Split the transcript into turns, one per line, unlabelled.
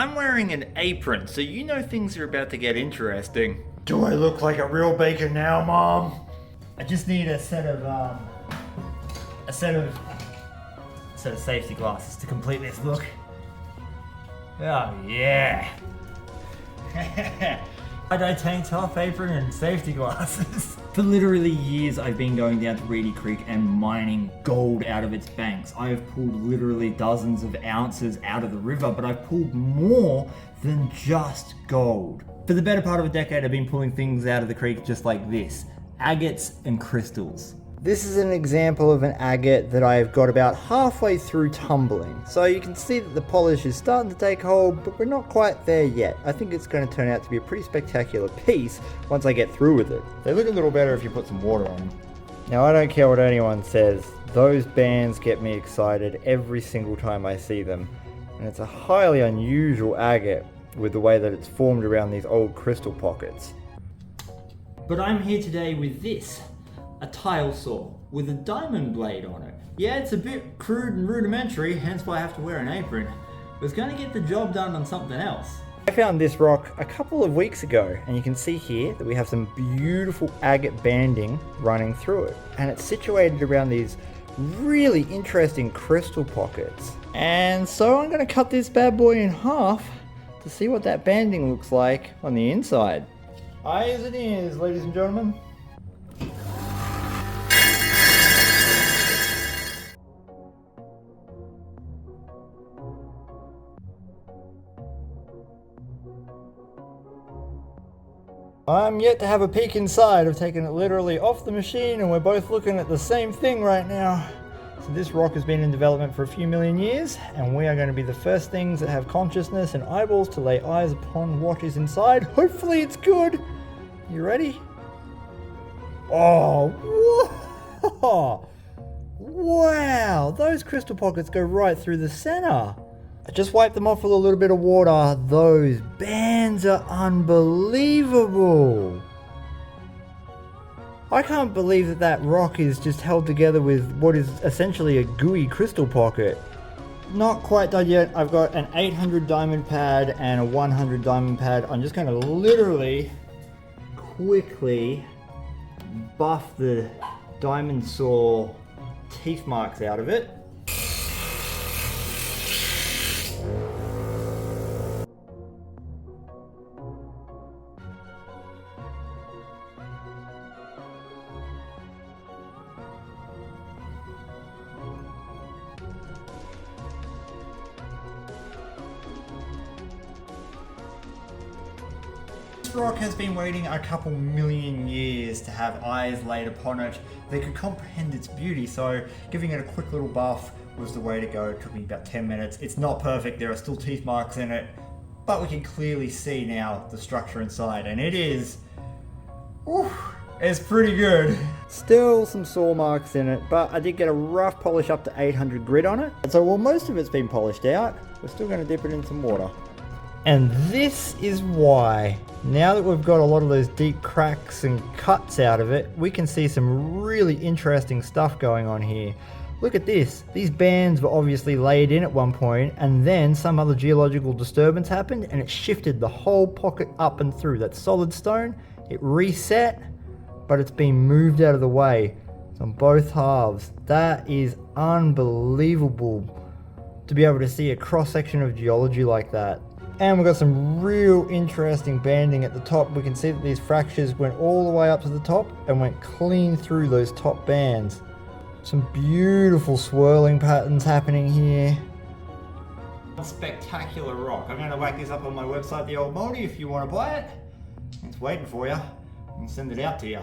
I'm wearing an apron, so you know things are about to get interesting.
Do I look like a real baker now, Mom? I just need a set of safety glasses to complete this look. Oh yeah. Tie-dye tank top, apron, and safety glasses.
For literally years, I've been going down to Reedy Creek and mining gold out of its banks. I have pulled literally dozens of ounces out of the river, but I've pulled more than just gold. For the better part of a decade, I've been pulling things out of the creek just like this: agates and crystals.
This is an example of an agate that I've got about halfway through tumbling. So you can see that the polish is starting to take hold, but we're not quite there yet. I think it's going to turn out to be a pretty spectacular piece once I get through with it. They look a little better if you put some water on them. Now I don't care what anyone says, those bands get me excited every single time I see them. And it's a highly unusual agate with the way that it's formed around these old crystal pockets.
But I'm here today with this. A tile saw with a diamond blade on it. Yeah, it's a bit crude and rudimentary, hence why I have to wear an apron. But it's going to get the job done on something else.
I found this rock a couple of weeks ago, and you can see here that we have some beautiful agate banding running through it. And it's situated around these really interesting crystal pockets. And so I'm going to cut this bad boy in half to see what that banding looks like on the inside. Eyes and ears, ladies and gentlemen. I'm yet to have a peek inside. I've taken it literally off the machine and we're both looking at the same thing right now. So this rock has been in development for a few million years, and we are going to be the first things that have consciousness and eyeballs to lay eyes upon what is inside. Hopefully it's good. You ready? Oh, whoa. Wow, those crystal pockets go right through the center. I just wiped them off with a little bit of water. Those bands are unbelievable. I can't believe that that rock is just held together with what is essentially a gooey crystal pocket. Not quite done yet. I've got an 800 diamond pad and a 100 diamond pad. I'm just going to literally quickly buff the diamond saw teeth marks out of it.
This rock has been waiting a couple million years to have eyes laid upon it that could comprehend its beauty, so giving it a quick little buff was the way to go. It took me about 10 minutes. It's not perfect, there are still teeth marks in it, but we can clearly see now the structure inside, and it is, it's pretty good. Still some saw marks in it, but I did get a rough polish up to 800 grit on it. And so while most of it's been polished out, we're still going to dip it in some water. And this is why, now that we've got a lot of those deep cracks and cuts out of it, we can see some really interesting stuff going on here. Look at this. These bands were obviously laid in at one point, and then some other geological disturbance happened and it shifted the whole pocket up and through. That solid stone, it reset, but it's been moved out of the way. It's on both halves. That is unbelievable to be able to see a cross-section of geology like that. And we've got some real interesting banding at the top. We can see that these fractures went all the way up to the top and went clean through those top bands. Some beautiful swirling patterns happening here. Spectacular rock. I'm going to whack this up on my website, The Old Moldy, if you want to buy it. It's waiting for you. I can send it out to you.